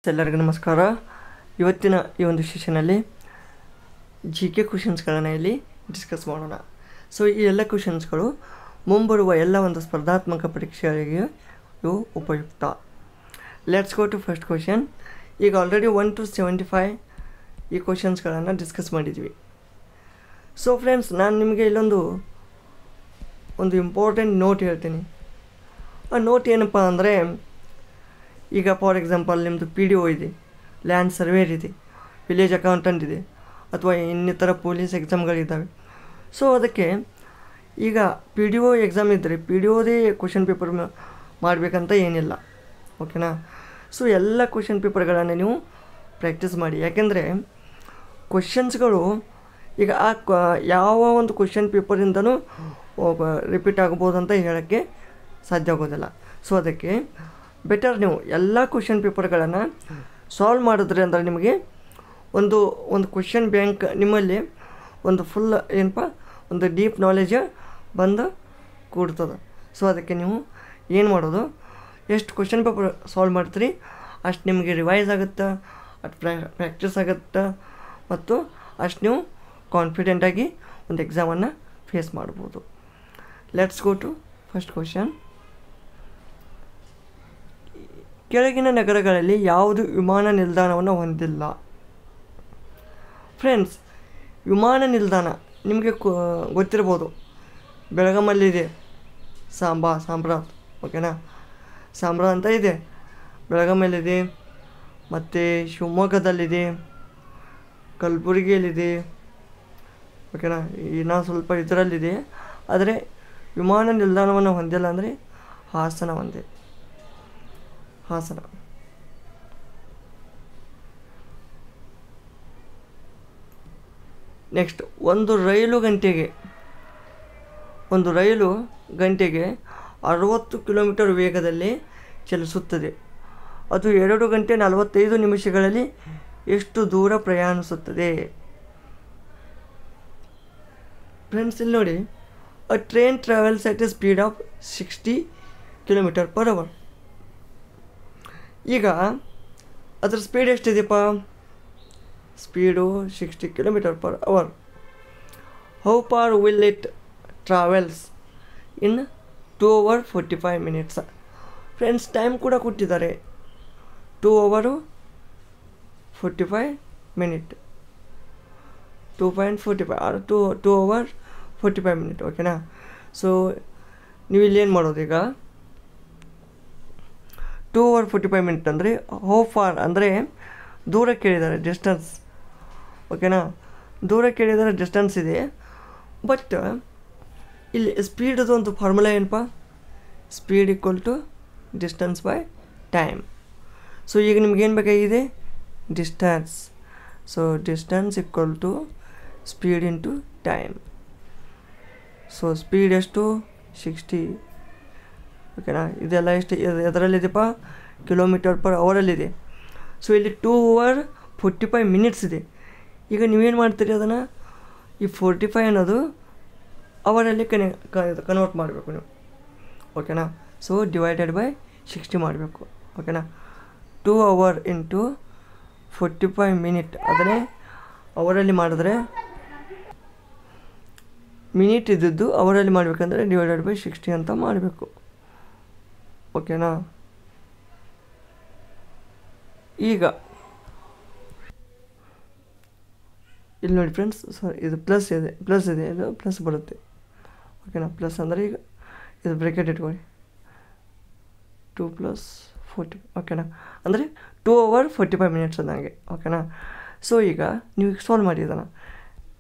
ಎಲ್ಲರಿಗೂ ನಮಸ್ಕಾರ. ಇವತ್ತಿನ ಈ ಒಂದು ಸೆಷನಲ್ಲಿ GK ಕ್ವೆಶನ್ಸ್ಗಳನ್ನು ಇಲ್ಲಿ ಡಿಸ್ಕಸ್ ಮಾಡೋಣ. ಸೊ ಈ ಎಲ್ಲ ಕ್ವೆಶನ್ಸ್ಗಳು ಮುಂಬರುವ ಎಲ್ಲ ಒಂದು ಸ್ಪರ್ಧಾತ್ಮಕ ಪರೀಕ್ಷೆಗಳಿಗೆ ಇವು ಉಪಯುಕ್ತ. Let's go to first question. ಈಗ ಆಲ್ರೆಡಿ 1 to 75 ಈ ಕ್ವೆಶನ್ಸ್ಗಳನ್ನು ಡಿಸ್ಕಸ್ ಮಾಡಿದ್ವಿ. ಸೊ ಫ್ರೆಂಡ್ಸ್, ನಾನು ನಿಮಗೆ ಇಲ್ಲೊಂದು ಇಂಪಾರ್ಟೆಂಟ್ ನೋಟ್ ಹೇಳ್ತೀನಿ. ಆ ನೋಟ್ ಏನಪ್ಪ ಅಂದರೆ, ಈಗ ಫಾರ್ ಎಕ್ಸಾಂಪಲ್ ನಿಮ್ಮದು PDO ಇದೆ, ಲ್ಯಾಂಡ್ ಸರ್ವೇರ್ ಇದೆ, ವಿಲೇಜ್ ಅಕೌಂಟೆಂಟ್ ಇದೆ, ಅಥವಾ ಇನ್ನಿತರ ಪೊಲೀಸ್ ಎಕ್ಸಾಮ್ಗಳಿದ್ದಾವೆ. ಸೊ ಅದಕ್ಕೆ ಈಗ PDO ಎಕ್ಸಾಮ್ ಇದ್ದರೆ PDOದೇ ಕ್ವೆಶನ್ ಪೇಪರ್ ಮಾಡಬೇಕಂತ ಏನಿಲ್ಲ, ಓಕೆನಾ. ಸೊ ಎಲ್ಲ ಕ್ವೆಶನ್ ಪೇಪರ್ಗಳನ್ನು ನೀವು ಪ್ರಾಕ್ಟೀಸ್ ಮಾಡಿ. ಯಾಕೆಂದರೆ ಕ್ವೆಶನ್ಸ್ಗಳು ಈಗ ಯಾವ ಒಂದು ಕ್ವೆಶನ್ ಪೇಪರಿಂದನೂ ರಿಪೀಟ್ ಆಗ್ಬೋದು ಅಂತ ಹೇಳೋಕ್ಕೆ ಸಾಧ್ಯ ಆಗೋದಿಲ್ಲ. ಸೊ ಅದಕ್ಕೆ ಬೆಟರ್ ನೀವು ಎಲ್ಲ ಕ್ವೆಶನ್ ಪೇಪರ್ಗಳನ್ನು ಸಾಲ್ವ್ ಮಾಡಿದ್ರೆ ಅಂದರೆ ನಿಮಗೆ ಒಂದು ಕ್ವೆಶನ್ ಬ್ಯಾಂಕ್ ನಿಮ್ಮಲ್ಲಿ ಒಂದು ಫುಲ್ ಏನಪ್ಪ ಒಂದು ಡೀಪ್ ನಾಲೆಜ್ ಬಂದು ಕೂಡ್ತದೆ. ಸೊ ಅದಕ್ಕೆ ನೀವು ಏನು ಮಾಡೋದು, ಎಷ್ಟು ಕ್ವೆಶನ್ ಪೇಪರ್ ಸಾಲ್ವ್ ಮಾಡ್ತೀರಿ ಅಷ್ಟು ನಿಮಗೆ ರಿವೈಸ್ ಆಗುತ್ತೆ, ಅಷ್ಟು ಪ್ರಾಕ್ಟೀಸ್ ಆಗುತ್ತೆ, ಮತ್ತು ಅಷ್ಟು ನೀವು ಕಾನ್ಫಿಡೆಂಟಾಗಿ ಒಂದು ಎಕ್ಸಾಮನ್ನು ಫೇಸ್ ಮಾಡ್ಬೋದು. Let's go to first question. ಕೆಳಗಿನ ನಗರಗಳಲ್ಲಿ ಯಾವುದು ವಿಮಾನ ನಿಲ್ದಾಣವನ್ನು ಹೊಂದಿಲ್ಲ? ಫ್ರೆಂಡ್ಸ್, ವಿಮಾನ ನಿಲ್ದಾಣ ನಿಮಗೆ ಗೊತ್ತಿರ್ಬೋದು. ಬೆಳಗಾಮಲ್ಲಿದೆ ಸಾಂಬ್ರಾ, ಓಕೆನಾ. ಸಾಂಬ್ರಾ ಅಂತ ಇದೆ, ಬೆಳಗಾಮಲ್ಲಿದೆ, ಮತ್ತು ಶಿವಮೊಗ್ಗದಲ್ಲಿದೆ, ಕಲಬುರಗಿಯಲ್ಲಿದೆ, ಓಕೆನಾ. ಇನ್ನೂ ಸ್ವಲ್ಪ ಇದರಲ್ಲಿದೆ. ಆದರೆ ವಿಮಾನ ನಿಲ್ದಾಣವನ್ನು ಹೊಂದಿಲ್ಲ ಅಂದರೆ ಹಾಸನ ಒಂದೇ, ಹಾಸನ. ನೆಕ್ಸ್ಟ್, ಒಂದು ರೈಲು ಗಂಟೆಗೆ 60 ಕಿಲೋಮೀಟರ್ ವೇಗದಲ್ಲಿ ಚಲಿಸುತ್ತದೆ. ಅದು 2 ಗಂಟೆ 45 ನಿಮಿಷಗಳಲ್ಲಿ ಎಷ್ಟು ದೂರ ಪ್ರಯಾಣಿಸುತ್ತದೆ? ಫ್ರೆಂಡ್ಸ್, ಇಲ್ಲಿ ನೋಡಿ, a train travels at a speed of 60 km/h. ಈಗ ಅದರ ಸ್ಪೀಡ್ ಎಷ್ಟಿದೆಯಪ್ಪ? Speed 60 km/h. How far will it travels in 2 hours 45 minutes? Friends, time ಕೂಡ ಕೊಟ್ಟಿದ್ದಾರೆ, 2 hours 45 minutes, 2.45 or 2 hours 45 minutes, ಓಕೆನಾ. ಸೊ ನೀವು ಇಲ್ಲಿ ಏನು ಮಾಡೋದು, ಈಗ 2 hours 45 minutes ಅಂದರೆ ಹೌ ಫಾರ್ ಅಂದರೆ ದೂರ ಕೇಳಿದ್ದಾರೆ, ಡಿಸ್ಟೆನ್ಸ್, ಓಕೆನಾ. ದೂರ ಕೇಳಿದರೆ ಡಿಸ್ಟೆನ್ಸ್ ಇದೆ. ಬಟ್ ಇಲ್ಲಿ ಸ್ಪೀಡದು ಒಂದು ಫಾರ್ಮುಲಾ ಏನಪ್ಪ? Speed equal to distance by time. So ಈಗ ನಿಮ್ಗೇನು ಬೇಕಾಗಿದೆ? Distance. So distance equal to speed into time. So speed ಎಷ್ಟು? 60, ಓಕೆನಾ. ಇದೆಲ್ಲ ಎಷ್ಟು ಎದರಲ್ಲಿದೆಪ್ಪ? km/h. ಸೊ ಇಲ್ಲಿ 2 hours 45 minutes ಇದೆ. ಈಗ ನೀವೇನು ಮಾಡ್ತೀರಿ, ಅದನ್ನು ಈ 45 ಅನ್ನೋದು ಅವರಲ್ಲಿ ಕನ್ವರ್ಟ್ ಮಾಡಬೇಕು ನೀವು, ಓಕೆನಾ. ಸೊ ಡಿವೈಡೆಡ್ ಬೈ 60 ಮಾಡಬೇಕು, ಓಕೆನಾ. 2 hours ಇಂಟು 45 minutes ಅದನ್ನೇ ಅವರಲ್ಲಿ ಮಾಡಿದ್ರೆ, ಮಿನಿಟ್ ಇದ್ದದ್ದು ಅವರಲ್ಲಿ ಮಾಡಬೇಕಂದ್ರೆ ಡಿವೈಡೆಡ್ ಬೈ 60 ಅಂತ ಮಾಡಬೇಕು, ಓಕೆನಾ. ಈಗ ಇಲ್ಲಿ ನೋಡಿ ಫ್ರೆಂಡ್ಸ್, ಇದು ಪ್ಲಸ್ ಇದೆ, ಇದು ಪ್ಲಸ್ ಬರುತ್ತೆ, ಓಕೆನಾ. ಪ್ಲಸ್ ಅಂದರೆ ಈಗ ಇದು ಬ್ರೇಕೆಟ್ ಇಟ್ಕೊಳ್ಳಿ, 2 + 40, ಓಕೆನಾ. ಅಂದರೆ 2 hours 45 minutes ನನಗೆ, ಓಕೆನಾ. ಸೊ ಈಗ ನೀವು ಸಾಲ್ವ್ ಮಾಡಿ ಇದನ್ನು.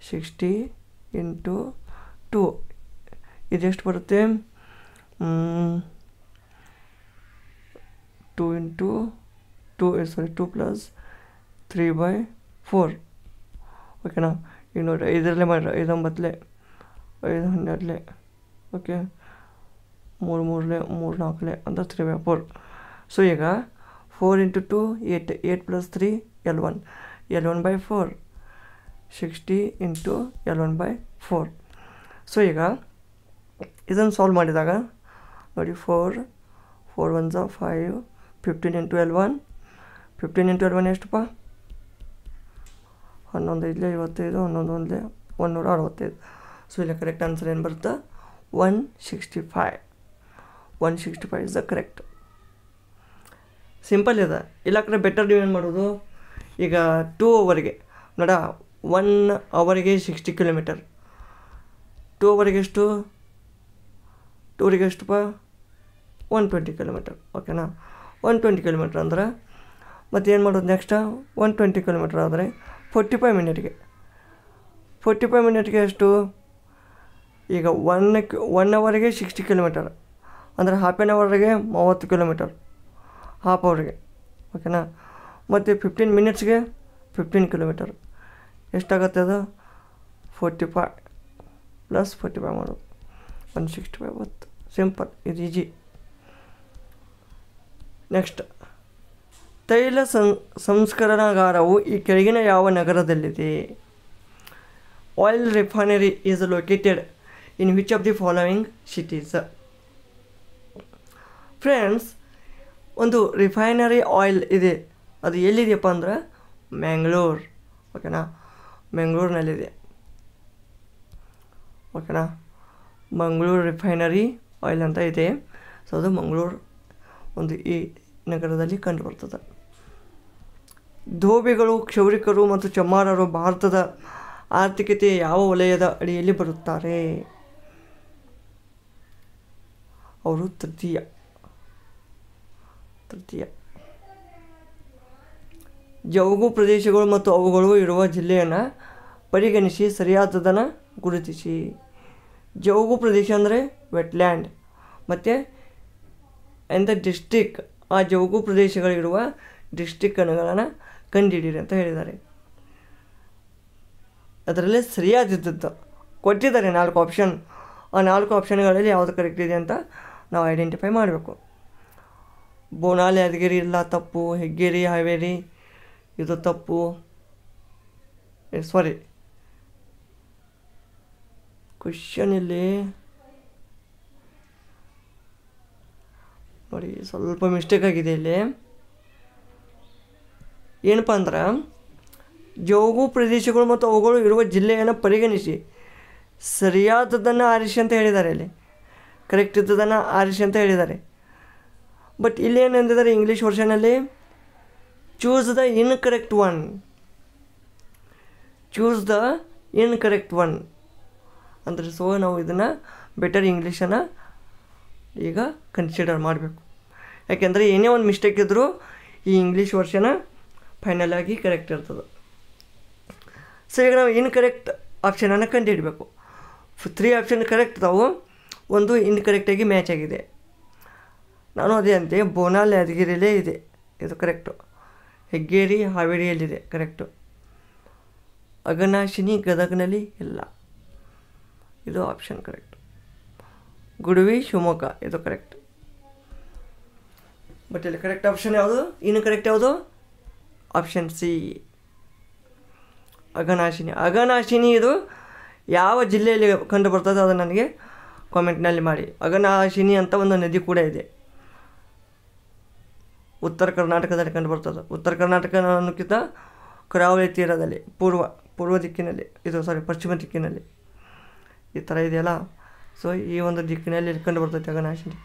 60 × 2 ಇದೆಷ್ಟು ಬರುತ್ತೆ? 2 + 3/4, ಓಕೆನಾ. ಈಗ ನೋಡಿ, 5 ಮಾಡಿರಿ, 5 9 5 12, ಓಕೆ, 3 3 3 4 ಅಂತ 3/4. ಸೊ ಈಗ 4 × 2 8, 8 + 3 11, 11/4, 60 × 11/4. ಸೊ ಈಗ ಇದನ್ನು ಸಾಲ್ವ್ ಮಾಡಿದಾಗ ನೋಡಿ, 4 4 1 5, 15 × 11 15 × 11 ಎಷ್ಟಪ್ಪ? 11 5 55, 11 1 165. ಸೊ ಇಲ್ಲಿ ಕರೆಕ್ಟ್ ಆನ್ಸರ್ ಏನು ಬರುತ್ತೆ? 165. 165 ಇಸ್ ದ ಕರೆಕ್ಟ್. ಸಿಂಪಲ್ ಇದೆ. ಇಲ್ಲ ಕಡೆ ಬೆಟರ್ ನೀವು ಏನು ಮಾಡೋದು, ಈಗ 2 ಅವರ್ಗೆ ನೋಡ 1 ಅವರ್ಗೆ 60 ಕಿಲೋಮೀಟರ್, 2 ಅವರ್ಗೆ ಎಷ್ಟು? 2 ಅವರಿಗೆ ಎಷ್ಟಪ್ಪ? 120 ಕಿಲೋಮೀಟರ್. ಓಕೆನಾ? 120 ಕಿಲೋಮೀಟರ್ ಅಂದ್ರೆ ಮತ್ತು ಏನು ಮಾಡೋದು ನೆಕ್ಸ್ಟ್? 120 ಕಿಲೋಮೀಟರ್ ಆದರೆ 45 ಮಿನಿಟ್ಗೆ, 45 ಮಿನಿಟ್ಗೆ ಎಷ್ಟು? ಈಗ 1 ಅವರ್ಗೆ 60 ಕಿಲೋಮೀಟರ್ ಅಂದರೆ ಹಾಫ್ ಆನ್ ಅವರ್ಗೆ 30 ಕಿಲೋಮೀಟರ್, ಹಾಫ್ ಅವರ್ಗೆ. ಓಕೆನಾ? ಮತ್ತು 15 ಮಿನಿಟ್ಸ್ಗೆ 15 ಕಿಲೋಮೀಟರ್. ಎಷ್ಟಾಗುತ್ತೆ ಅದು? 45 + 45 ಮಾಡೋದು 165 ಬತ್ತು. ಸಿಂಪಲ್, ಇದು ಈಜಿ. ನೆಕ್ಸ್ಟ್, ತೈಲ ಸಂಸ್ಕರಣಾಗಾರವು ಈ ಕೆಳಗಿನ ಯಾವ ನಗರದಲ್ಲಿದೆ? Oil refinery is located in which of the following cities? Friends, ಒಂದು ರಿಫೈನರಿ ಆಯಿಲ್ ಇದೆ, ಅದು ಎಲ್ಲಿದೆಯಪ್ಪ ಅಂದ್ರೆ ಮ್ಯಾಂಗ್ಳೂರ್. ಓಕೆನಾ? ಮ್ಯಾಂಗ್ಳೂರಿನಲ್ಲಿದೆ. ಓಕೆನಾ? ಮಂಗಳೂರು ರಿಫೈನರಿ ಆಯಿಲ್ ಅಂತ ಇದೆ. ಸೊ ಅದು ಮಂಗಳೂರು ಒಂದು ಈ ನಗರದಲ್ಲಿ ಕಂಡುಬರ್ತದೆ. ಧೋಬಿಗಳು, ಕ್ಷೌರಿಕರು ಮತ್ತು ಚಮ್ಮಾರರು ಭಾರತದ ಆರ್ಥಿಕತೆಯ ಯಾವ ವಲಯದ ಅಡಿಯಲ್ಲಿ ಬರುತ್ತಾರೆ? ಅವರು ತೃತೀಯ. ಜವುಗು ಪ್ರದೇಶಗಳು ಮತ್ತು ಅವುಗಳು ಇರುವ ಜಿಲ್ಲೆಯನ್ನು ಪರಿಗಣಿಸಿ ಸರಿಯಾದದನ್ನು ಗುರುತಿಸಿ. ಜವುಗು ಪ್ರದೇಶ ಅಂದರೆ ವೆಟ್ಲ್ಯಾಂಡ್, ಮತ್ತು ದ ಡಿಸ್ಟ್ರಿಕ್, ಆ ಜವುಗು ಪ್ರದೇಶಗಳಿರುವ ಡಿಸ್ಟ್ರಿಕ್ಗಳನ್ನು ಕಂಡುಹಿಡಿಯಿರಿ ಅಂತ ಹೇಳಿದ್ದಾರೆ. ಅದರಲ್ಲಿ ಸರಿಯಾದದ್ದು ಕೊಟ್ಟಿದ್ದಾರೆ 4 ಆಪ್ಷನ್. ಆ 4 ಆಪ್ಷನ್ಗಳಲ್ಲಿ ಯಾವುದು ಕರೆಕ್ಟ್ ಇದೆ ಅಂತ ನಾವು ಐಡೆಂಟಿಫೈ ಮಾಡಬೇಕು. ಬೋನಾಲ್ ಯಾದಗಿರಿ ಇಲ್ಲ, ತಪ್ಪು. ಹೆಗ್ಗೇರಿ ಹಾವೇರಿ ಇದು ತಪ್ಪು. ಸಾರಿ, ಕ್ವಶನ್ ಇಲ್ಲಿ ನೋಡಿ ಸ್ವಲ್ಪ ಮಿಸ್ಟೇಕ್ ಆಗಿದೆ. ಇಲ್ಲಿ ಏನಪ್ಪ ಅಂದ್ರೆ ಜವುಗು ಪ್ರದೇಶಗಳು ಮತ್ತು ಅವುಗಳು ಇರುವ ಜಿಲ್ಲೆಯನ್ನು ಪರಿಗಣಿಸಿ ಸರಿಯಾದದನ್ನು ಆರಿಸಿ ಅಂತ ಹೇಳಿದ್ದಾರೆ. ಇಲ್ಲಿ ಕರೆಕ್ಟ್ ಇದ್ದದನ್ನು ಆರಿಸಿ ಅಂತ ಹೇಳಿದ್ದಾರೆ. ಬಟ್ ಇಲ್ಲಿ ಏನು ಅಂದಿದ್ದಾರೆ ಇಂಗ್ಲೀಷ್ ವರ್ಷನಲ್ಲಿ? Choose the incorrect one. Choose the incorrect one ಅಂದರೆ ಸೊ ನಾವು ಇದನ್ನು ಬೆಟರ್ ಇಂಗ್ಲೀಷನ್ನು ಈಗ ಕನ್ಸಿಡರ್ ಮಾಡಬೇಕು. ಯಾಕೆಂದರೆ ಏನೇ ಒಂದು ಮಿಸ್ಟೇಕ್ ಇದ್ದರೂ ಈ ಇಂಗ್ಲೀಷ್ ವರ್ಷನ ಫೈನಲ್ ಆಗಿ ಕರೆಕ್ಟ್ ಇರ್ತದೆ. ಸೊ ಈಗ ನಾವು ಇನ್ಕರೆಕ್ಟ್ ಆಪ್ಷನನ್ನು ಕಂಡುಹಿಡಬೇಕು. 3 ಆಪ್ಷನ್ ಕರೆಕ್ಟ್ ಇದಾವೆ, ಒಂದು ಇನ್ಕರೆಕ್ಟಾಗಿ ಮ್ಯಾಚ್ ಆಗಿದೆ. ನಾನು ಅದೇ ಅಂತೆ, ಬೋನಾಲ್ ಯಾದಗಿರಿಯಲ್ಲೇ ಇದೆ, ಇದು ಕರೆಕ್ಟು. ಹೆಗ್ಗೇರಿ ಹಾವೇರಿಯಲ್ಲಿದೆ, ಕರೆಕ್ಟು. ಅಘನಾಶಿನಿ ಗದಗ್ನಲ್ಲಿ ಇಲ್ಲ, ಇದು ಆಪ್ಷನ್ ಕರೆಕ್ಟ್. ಗುಡುವಿ ಶಿವಮೊಗ್ಗ, ಇದು ಕರೆಕ್ಟ್. ಬಟ್ ಇಲ್ಲಿ ಕರೆಕ್ಟ್ ಆಪ್ಷನ್ ಯಾವುದು? ಇನ್ಕರೆಕ್ಟ್ ಯಾವುದು? Option C, Aghanashini. ಅಘನಾಶಿನಿ ಇದು ಯಾವ ಜಿಲ್ಲೆಯಲ್ಲಿ ಕಂಡು ಬರ್ತದೆ ಅದು ನನಗೆ ಕಾಮೆಂಟ್ನಲ್ಲಿ ಮಾಡಿ. ಅಘನಾಶಿನಿ ಅಂತ ಒಂದು ನದಿ ಕೂಡ ಇದೆ, ಉತ್ತರ ಕರ್ನಾಟಕದಲ್ಲಿ ಕಂಡು ಬರ್ತದೆ. ಉತ್ತರ ಕರ್ನಾಟಕ ಅನ್ನೋಕ್ಕಿಂತ ಕರಾವಳಿ ತೀರದಲ್ಲಿ ಪೂರ್ವ ದಿಕ್ಕಿನಲ್ಲಿ, ಇದು ಪಶ್ಚಿಮ ದಿಕ್ಕಿನಲ್ಲಿ ಈ ಥರ ಇದೆಯಲ್ಲ. ಸೊ ಈ ಒಂದು ದಿಕ್ಕಿನಲ್ಲಿ ಕಂಡು ಬರ್ತೈತೆ ಅಘನಾಶಿನಿ.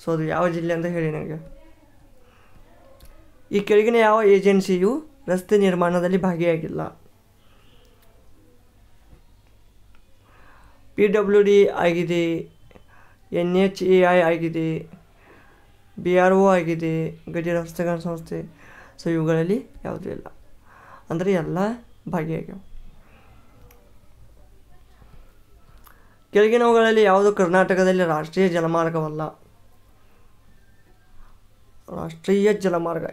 ಸೊ ಅದು ಯಾವ ಜಿಲ್ಲೆ ಅಂತ ಹೇಳಿ ನನಗೆ. ಈ ಕೆಳಗಿನ ಯಾವ ಏಜೆನ್ಸಿಯು ರಸ್ತೆ ನಿರ್ಮಾಣದಲ್ಲಿ ಭಾಗಿಯಾಗಿಲ್ಲ? PWD ಆಗಿದೆ, NHAI ಆಗಿದೆ, BRO ಆಗಿದೆ, ಗಡಿ ರಸ್ತೆಗಳ ಸಂಸ್ಥೆ. ಸೊ ಇವುಗಳಲ್ಲಿ ಯಾವುದೂ ಇಲ್ಲ, ಅಂದರೆ ಎಲ್ಲ ಭಾಗಿಯಾಗ್ಯಾವ. ಕೆಳಗಿನವುಗಳಲ್ಲಿ ಯಾವುದು ಕರ್ನಾಟಕದಲ್ಲಿ ರಾಷ್ಟ್ರೀಯ ಜಲಮಾರ್ಗವಲ್ಲ? ರಾಷ್ಟ್ರೀಯ ಜಲಮಾರ್ಗ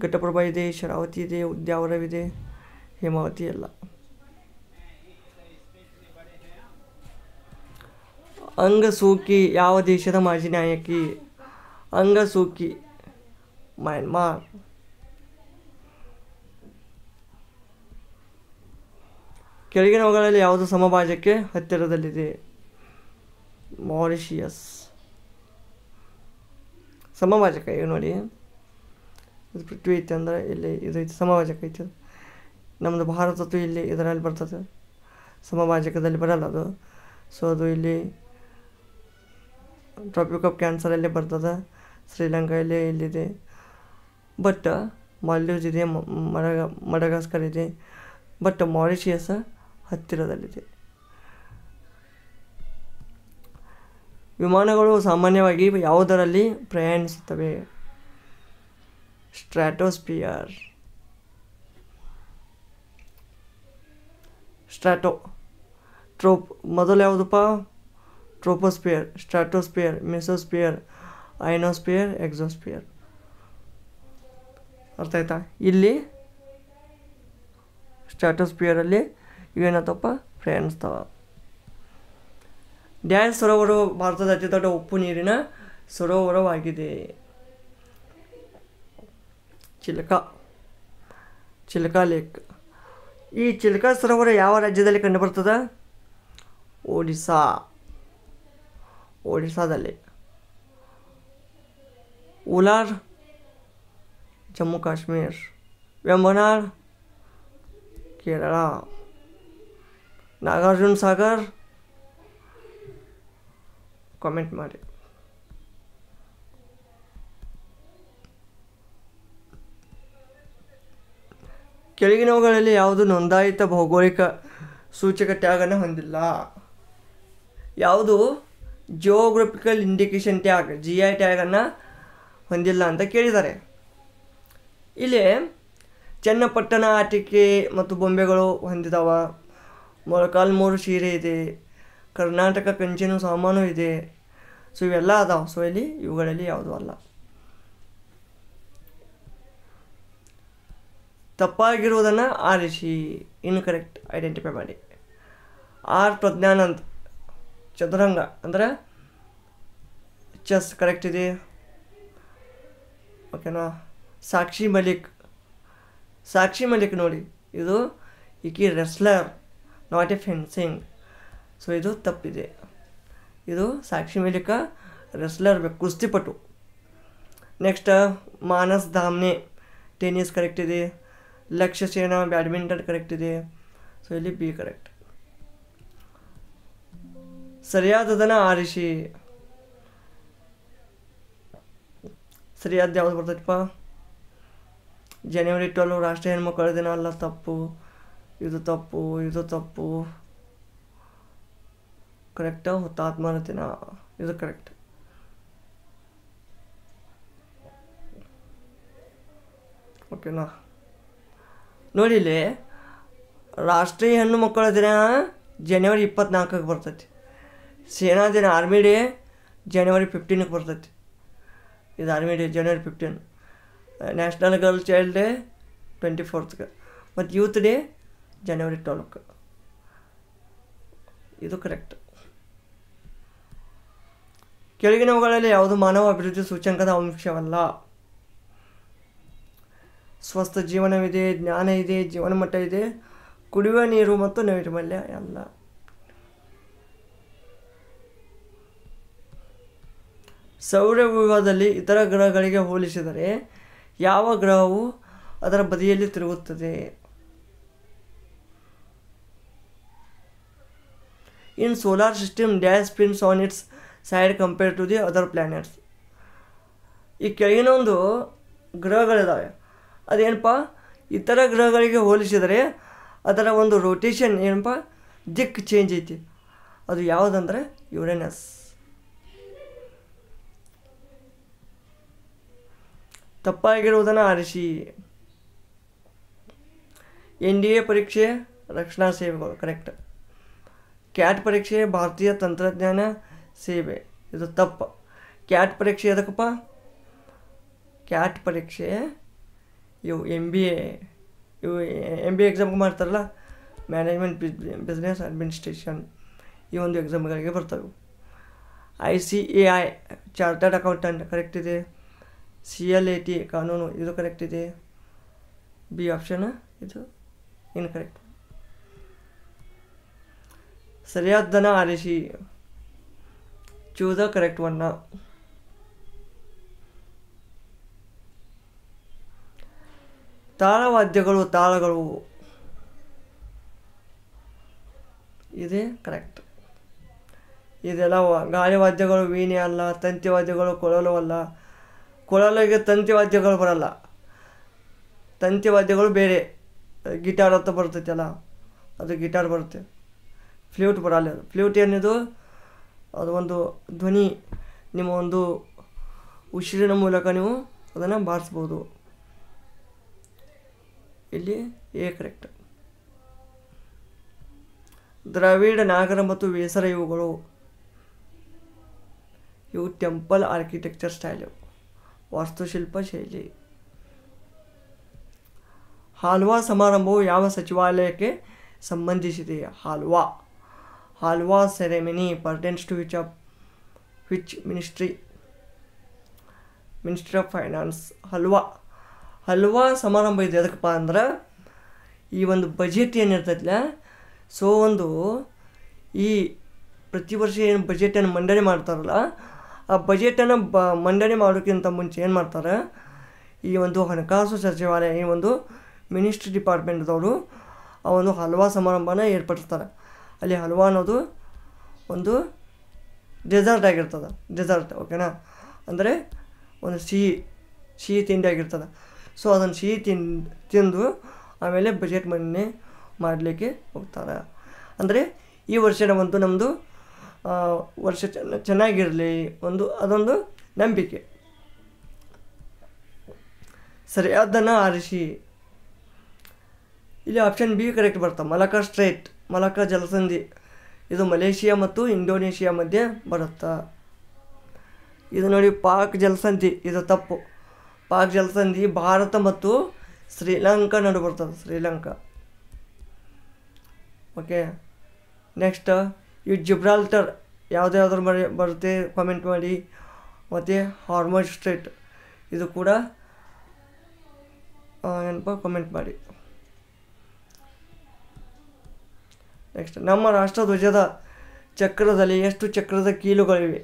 ಘಟಪ್ರಭಾ ಇದೆ, ಶರಾವತಿ ಇದೆ, ಉದ್ಯಾವರವಿದೆ, ಹೇಮಾವತಿ ಇಲ್ಲ. ಅಂಗಸೂಕಿ ಯಾವ ದೇಶದ ಮಾಜಿ ನಾಯಕಿ? ಅಂಗಸೂಕಿ ಮ್ಯಾನ್ಮಾರ್. ಕೆಳಗಿನವುಗಳಲ್ಲಿ ಯಾವುದು ಸಮಭಾಜಕ್ಕೆ ಹತ್ತಿರದಲ್ಲಿದೆ? ಮಾರಿಷಿಯಸ್. ಸಮಭಾಜಕ ಈಗ ನೋಡಿ, ಇದು ಪೃಥ್ವಿ ಐತೆ ಅಂದರೆ ಇಲ್ಲಿ ಇದು ಐತೆ ಸಮಭಾಜಕ ಐತೆ. ನಮ್ಮದು ಭಾರತದ್ದು ಇಲ್ಲಿ ಇದರಲ್ಲಿ ಬರ್ತದೆ, ಸಮಭಾಜಕದಲ್ಲಿ ಬರಲ್ಲ ಅದು. ಸೊ ಅದು ಇಲ್ಲಿ ಟ್ರಾಪಿಕ್ ಆಫ್ ಕ್ಯಾನ್ಸರಲ್ಲಿ ಬರ್ತದೆ, ಶ್ರೀಲಂಕಾ ಇಲ್ಲಿದೆ. ಬಟ್ ಮಾಲ್ಡೀವ್ಸ್ ಇದೆ, ಮಡಗಾಸ್ಕರ್ ಇದೆ, ಬಟ್ ಮಾರಿಷಿಯಸ್ ಹತ್ತಿರದಲ್ಲಿದೆ. ವಿಮಾನಗಳು ಸಾಮಾನ್ಯವಾಗಿ ಯಾವುದರಲ್ಲಿ ಪ್ರಯಾಣಿಸುತ್ತವೆ? ಸ್ಟ್ರಾಟೋಸ್ಪಿಯರ್. ಮೊದಲು ಯಾವುದಪ್ಪ? Troposphere, stratosphere, mesosphere, ionosphere, exosphere. ಅರ್ಥ ಆಯ್ತಾ? ಇಲ್ಲಿ ಸ್ಟ್ರಾಟೋಸ್ಪಿಯರಲ್ಲಿ ಇವೇನತ್ತಪ್ಪ ಪ್ರಯಾಣಿಸ್ತಾವ. ಡ್ಯಾನ್ಸ್ ಸರೋವರವು ಭಾರತದ ಅತಿ ದೊಡ್ಡ ಉಪ್ಪು ನೀರಿನ ಸರೋವರವಾಗಿದೆ. ಚಿಲ್ಕಾ ಲೇಕ್. ಈ ಚಿಲ್ಕಾ ಸರೋವರ ಯಾವ ರಾಜ್ಯದಲ್ಲಿ ಕಂಡುಬರ್ತದೆ? ಒಡಿಸ್ಸಾದಲ್ಲಿ. ಉಲಾರ್ ಜಮ್ಮು ಕಾಶ್ಮೀರ್. ವೆಂಬನಾಡ್ ಕೇರಳ. ನಾಗಾರ್ಜುನ ಸಾಗರ್ ಕಾಮೆಂಟ್ ಮಾಡಿ. ಕೆಳಗಿನವುಗಳಲ್ಲಿ ಯಾವುದು ನೋಂದಾಯಿತ ಭೌಗೋಳಿಕ ಸೂಚಕ ಟ್ಯಾಗನ್ನು ಹೊಂದಿಲ್ಲ? ಯಾವುದು ಜಿಯೋಗ್ರಫಿಕಲ್ ಇಂಡಿಕೇಶನ್ ಟ್ಯಾಗ್, GI ಟ್ಯಾಗನ್ನು ಹೊಂದಿಲ್ಲ ಅಂತ ಕೇಳಿದ್ದಾರೆ. ಇಲ್ಲಿ ಚನ್ನಪಟ್ಟಣ ಆಟಿಕೆ ಮತ್ತು ಬೊಂಬೆಗಳು ಹೊಂದಿದಾವ. ಮೊಳಕಾಲ್ಮೂರು ಸೀರೆ ಇದೆ, ಕರ್ನಾಟಕ ಕಂಚಿನ ಸಾಮಾನು ಇದೆ. ಸೊ ಇವೆಲ್ಲ ಅದಾವೆ. ಸೊ ಇಲ್ಲಿ ಇವುಗಳಲ್ಲಿ ಯಾವುದೂ ಅಲ್ಲ. ತಪ್ಪಾಗಿರುವುದನ್ನು ಆರಿಸಿ, ಇನ್ಕರೆಕ್ಟ್ ಐಡೆಂಟಿಫೈ ಮಾಡಿ. ಆರ್ ಪ್ರಜ್ಞಾನಂದ್ ಚದುರಂಗ ಅಂದರೆ ಚೆಸ್ ಕರೆಕ್ಟ್ ಇದೆ. ಓಕೆನಾ? ಸಾಕ್ಷಿ ಮಲಿಕ್ ನೋಡಿ, ಇದು ಈಕಿ wrestler, not a fencing. So ಇದು ತಪ್ಪಿದೆ. ಇದು ಸಾಕ್ಷಿ ಮಲಿಕ ರೆಸ್ಲರ್, ಕುಸ್ತಿಪಟು. Next Manas Dhamne tennis correct ಇದೆ. ಲಕ್ಷ್ಯ ಸೇನಾ ಬ್ಯಾಡ್ಮಿಂಟನ್ ಕರೆಕ್ಟ್ ಇದೆ. ಸೊ ಇಲ್ಲಿ ಬಿ ಕರೆಕ್ಟ್. ಸರಿಯಾದದನ್ನು ಆರಿಸಿ. ಸರಿಯಾದ ಯಾವುದು ಬರ್ತೈತಪ್ಪ? ಜನವರಿ 12 ರಾಷ್ಟ್ರೀಯ ಹೆಣ್ಮಕ್ಕಳ ದಿನ ಅಲ್ಲ, ತಪ್ಪು. ಇದು ತಪ್ಪು. ಕರೆಕ್ಟಾ? ಹುತಾತ್ಮರ ದಿನ, ಇದು ಕರೆಕ್ಟ್. ಓಕೆನಾ? ನೋಡಿ ಇಲ್ಲಿ ರಾಷ್ಟ್ರೀಯ ಹೆಣ್ಣು ಮಕ್ಕಳ ದಿನ ಜನವರಿ 24ಕ್ಕೆ ಬರ್ತೈತಿ. ಸೇನಾ ದಿನ ಆರ್ಮಿ ಡೇ ಜನವರಿ 15ಕ್ಕೆ ಬರ್ತೈತಿ. ಇದು ಆರ್ಮಿ ಡೇ ಜನವರಿ 15. ನ್ಯಾಷನಲ್ ಗರ್ಲ್ ಚೈಲ್ಡ್ ಡೇ 24ಗೆ, ಮತ್ತು ಯೂತ್ ಡೇ ಜನವರಿ 12ಕ್ಕೆ. ಇದು ಕರೆಕ್ಟ್. ಕೆಳಗಿನವುಗಳಲ್ಲಿ ಯಾವುದು ಮಾನವ ಅಭಿವೃದ್ಧಿ ಸೂಚ್ಯಂಕದ ಅಂಶವಲ್ಲ? ಸ್ವಸ್ಥ ಜೀವನವಿದೆ, ಜ್ಞಾನ ಇದೆ, ಜೀವನ ಮಟ್ಟ ಇದೆ, ಕುಡಿಯುವ ನೀರು ಮತ್ತು ನೈರ್ಮಲ್ಯ ಎಲ್ಲ. ಸೌರವ್ಯೂಹದಲ್ಲಿ ಇತರ ಗ್ರಹಗಳಿಗೆ ಹೋಲಿಸಿದರೆ ಯಾವ ಗ್ರಹವು ಅದರ ಬದಿಯಲ್ಲಿ ತಿರುಗುತ್ತದೆ? In solar system dash spins on its side compare to the other planets. ಈ ಕೆಳಗಿನ ಒಂದು ಗ್ರಹಗಳಿದ್ದಾವೆ, ಅದೇನಪ್ಪ ಇತರ ಗ್ರಹಗಳಿಗೆ ಹೋಲಿಸಿದರೆ ಅದರ ಒಂದು ರೊಟೇಷನ್ ಏನಪ್ಪ ದಿಕ್ಕು ಚೇಂಜ್ ಐತಿ. ಅದು ಯಾವುದಂದ್ರೆ ಯುರೇನಸ್. ತಪ್ಪಾಗಿರುವುದನ್ನು ಆರಿಸಿ. NDA ಪರೀಕ್ಷೆ ರಕ್ಷಣಾ ಸೇವೆಗಳು ಕರೆಕ್ಟ್. ಕ್ಯಾಟ್ ಪರೀಕ್ಷೆ ಭಾರತೀಯ ತಂತ್ರಜ್ಞಾನ ಸೇವೆ, ಇದು ತಪ್ಪು. ಕ್ಯಾಟ್ ಪರೀಕ್ಷೆ ಎದಕ್ಕಪ್ಪ? ಕ್ಯಾಟ್ ಪರೀಕ್ಷೆ ಇವು MBA ಎಕ್ಸಾಮ್ಗೆ ಮಾಡ್ತಾರಲ್ಲ, ಮ್ಯಾನೇಜ್ಮೆಂಟ್ ಬಿಸ್ನೆಸ್ ಅಡ್ಮಿನಿಸ್ಟ್ರೇಷನ್, ಈ ಒಂದು ಎಕ್ಸಾಮ್ಗಳಿಗೆ ಬರ್ತವೆ. ICAI ಚಾರ್ಟರ್ಡ್ ಅಕೌಂಟೆಂಟ್ ಕರೆಕ್ಟ್ ಇದೆ. CLAT ಕಾನೂನು, ಇದು ಕರೆಕ್ಟ್ ಇದೆ. ಬಿ ಆಪ್ಷನ್ ಇದು ಇನ್ಕರೆಕ್ಟ್. ಸರಿಯಾದ್ದನ್ನು ಆರಿಸಿ. Choose the correct one. ತಾಳವಾದ್ಯಗಳು, ತಾಳಗಳು ಇದೆ ಕರೆಕ್ಟ್. ಇದೆಲ್ಲ ಗಾಳಿ ವಾದ್ಯಗಳು ವೀಣೆ ಅಲ್ಲ, ತಂತಿ ವಾದ್ಯಗಳು ಕೊಳಲು ಅಲ್ಲ. ಕೊಳಲಿಗೆ ತಂತಿ ವಾದ್ಯಗಳು ಬರಲ್ಲ, ತಂತಿ ವಾದ್ಯಗಳು ಬೇರೆ. ಗಿಟಾರ್ ಅಂತ ಬರ್ತೈತೆ ಅಲ್ಲ, ಅದು ಗಿಟಾರ್ ಬರುತ್ತೆ. ಫ್ಲೂಟ್ ಬರಲ್ಲ. ಅದು ಫ್ಲೂಟ್ ಏನಿದು, ಅದು ಒಂದು ಧ್ವನಿ, ನಿಮ್ಮ ಒಂದು ಉಸಿರಿನ ಮೂಲಕ ನೀವು ಅದನ್ನು ಬಾರಿಸ್ಬೋದು. ಇಲ್ಲಿ ಎ ಕರೆಕ್ಟ್. ದ್ರಾವಿಡ ನಾಗರ ಮತ್ತು ಬೇಸರ ಇವುಗಳು, ಇವು ಟೆಂಪಲ್ ಆರ್ಕಿಟೆಕ್ಚರ್ ಸ್ಟೈಲು, ವಾಸ್ತುಶಿಲ್ಪ ಶೈಲಿ. ಹಾಲ್ವಾ ಸಮಾರಂಭವು ಯಾವ ಸಚಿವಾಲಯಕ್ಕೆ ಸಂಬಂಧಿಸಿದೆ? Halwa ceremony pertains to which ministry of finance. Halwa ಸಮಾರಂಭ ಇದೆ ಎದಕ್ಕಪ್ಪ ಅಂದ್ರೆ, ಈ ಒಂದು ಬಜೆಟ್ ಏನಿರ್ತೈತಿಲ್ಲ, ಸೊ ಒಂದು ಈ ಪ್ರತಿ ವರ್ಷ ಏನು ಬಜೆಟನ್ನು ಮಂಡನೆ ಮಾಡ್ತಾರಲ್ಲ, ಆ ಬಜೆಟನ್ನು ಮಂಡನೆ ಮಾಡೋಕ್ಕಿಂತ ಮುಂಚೆ ಏನು ಮಾಡ್ತಾರೆ, ಈ ಒಂದು ಹಣಕಾಸು ಸಚಿವಾಲಯ, ಈ ಒಂದು ಮಿನಿಸ್ಟ್ರಿ ಡಿಪಾರ್ಟ್ಮೆಂಟ್ದವರು ಆ ಒಂದು ಹಲ್ವಾ ಸಮಾರಂಭನ ಏರ್ಪಡಿಸ್ತಾರೆ. ಅಲ್ಲಿ ಹಲ್ವಾ ಅನ್ನೋದು ಒಂದು ಡೆಸರ್ಟ್ ಆಗಿರ್ತದೆ. ಡೆಸರ್ಟ್ ಓಕೆನಾ, ಅಂದರೆ ಒಂದು ಸಿಹಿ ತಿಂಡಿ ಆಗಿರ್ತದೆ. ಸೊ ಅದನ್ನು ಸಿಹಿ ತಿಂದು ಆಮೇಲೆ ಬಜೆಟ್ ಮಂಡನೆ ಮಾಡಲಿಕ್ಕೆ ಹೋಗ್ತಾರೆ. ಅಂದರೆ ಈ ವರ್ಷದ ಒಂದು ನಮ್ಮದು ವರ್ಷ ಚೆನ್ನಾಗಿರಲಿ ಅದೊಂದು ನಂಬಿಕೆ. ಸರಿ, ಅದನ್ನು ಆರಿಸಿ. ಇಲ್ಲಿ ಆಪ್ಷನ್ ಬಿ ಕರೆಕ್ಟ್ ಬರ್ತದೆ. ಮಲಕ್ಕಾ ಸ್ಟ್ರೇಟ್, ಮಲಕ್ಕಾ ಜಲಸಂಧಿ, ಇದು ಮಲೇಷಿಯಾ ಮತ್ತು ಇಂಡೋನೇಷಿಯಾ ಮಧ್ಯೆ ಬರುತ್ತಾ. ಇದು ನೋಡಿ ಪಾಕ್ ಜಲಸಂಧಿ, ಇದು ತಪ್ಪು. ಪಾಕ್ ಜಲಸಂಧಿ ಭಾರತ ಮತ್ತು ಶ್ರೀಲಂಕಾ ನಡು ಬರ್ತದೆ, ಶ್ರೀಲಂಕಾ. ಓಕೆ, ನೆಕ್ಸ್ಟ್ ಇವು ಜಿಬ್ರಾಲ್ಟರ್ ಯಾವುದ್ಯಾವ್ದ್ರ ಬರುತ್ತೆ ಕಾಮೆಂಟ್ ಮಾಡಿ. ಮತ್ತು ಹಾರ್ಮೋಜ್ ಸ್ಟ್ರೇಟ್ ಇದು ಕೂಡ ಏನಪ್ಪ ಕಾಮೆಂಟ್ ಮಾಡಿ. ನೆಕ್ಸ್ಟ್, ನಮ್ಮ ರಾಷ್ಟ್ರಧ್ವಜದ ಚಕ್ರದಲ್ಲಿ ಎಷ್ಟು ಚಕ್ರದ ಕೀಲುಗಳಿವೆ?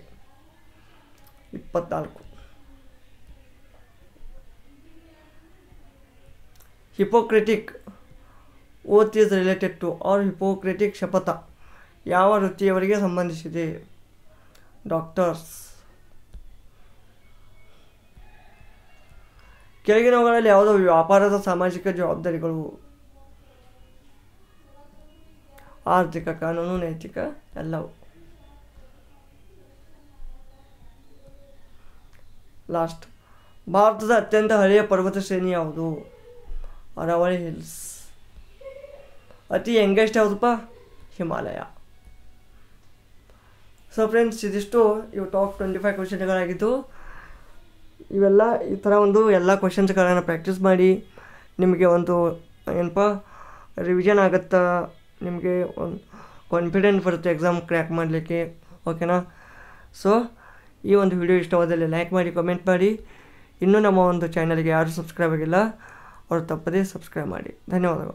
24. ಹಿಪೋಕ್ರೆಟಿಕ್ ಓತ್ ಈಸ್ ರಿಲೇಟೆಡ್ ಟು ಆರ್ ಹಿಪೋಕ್ರೆಟಿಕ್ ಶಪಥ ಯಾವ ವೃತ್ತಿಯವರಿಗೆ ಸಂಬಂಧಿಸಿದೆ? ಡಾಕ್ಟರ್ಸ್. ಕೆಳಗಿನವುಗಳಲ್ಲಿ ಯಾವುದೋ ವ್ಯಾಪಾರದ ಸಾಮಾಜಿಕ ಜವಾಬ್ದಾರಿಗಳು? ಆರ್ಥಿಕ, ಕಾನೂನು, ನೈತಿಕ, ಎಲ್ಲವೂ. ಲಾಸ್ಟ್, ಭಾರತದ ಅತ್ಯಂತ ಹಳೆಯ ಪರ್ವತ ಶ್ರೇಣಿ ಯಾವುದು? ಅರಾವಳಿ ಹಿಲ್ಸ್. ಅತಿ ಯಂಗೆಸ್ಟ್ ಯಾವುದಪ್ಪ? ಹಿಮಾಲಯ. ಸೊ ಫ್ರೆಂಡ್ಸ್, ಇದಿಷ್ಟು ಇವು ಟಾಪ್ 25 ಕ್ವೆಶನ್ಗಳಾಗಿದ್ದು. ಇವೆಲ್ಲ ಈ ಥರ ಎಲ್ಲ ಕ್ವೆಶನ್ಸ್ಗಳನ್ನು ಪ್ರಾಕ್ಟೀಸ್ ಮಾಡಿ ನಿಮಗೆ ಒಂದು ಏನಪ್ಪ ರಿವಿಷನ್ ಆಗುತ್ತಾ, ನಿಮಗೆ ಒಂದು ಕಾನ್ಫಿಡೆನ್ಸ್ ಬರುತ್ತೆ ಎಕ್ಸಾಮ್ ಕ್ರ್ಯಾಕ್ ಮಾಡಲಿಕ್ಕೆ. ಓಕೆನಾ? ಸೊ ಈ ಒಂದು ವಿಡಿಯೋ ಇಷ್ಟವಾದಲ್ಲಿ ಲೈಕ್ ಮಾಡಿ, ಕಮೆಂಟ್ ಮಾಡಿ. ಇನ್ನೂ ನಮ್ಮ ಒಂದು ಚಾನಲ್ಗೆ ಯಾರು ಸಬ್ಸ್ಕ್ರೈಬ್ ಆಗಿಲ್ಲ ಅವರು ತಪ್ಪದೇ ಸಬ್ಸ್ಕ್ರೈಬ್ ಮಾಡಿ. ಧನ್ಯವಾದಗಳು.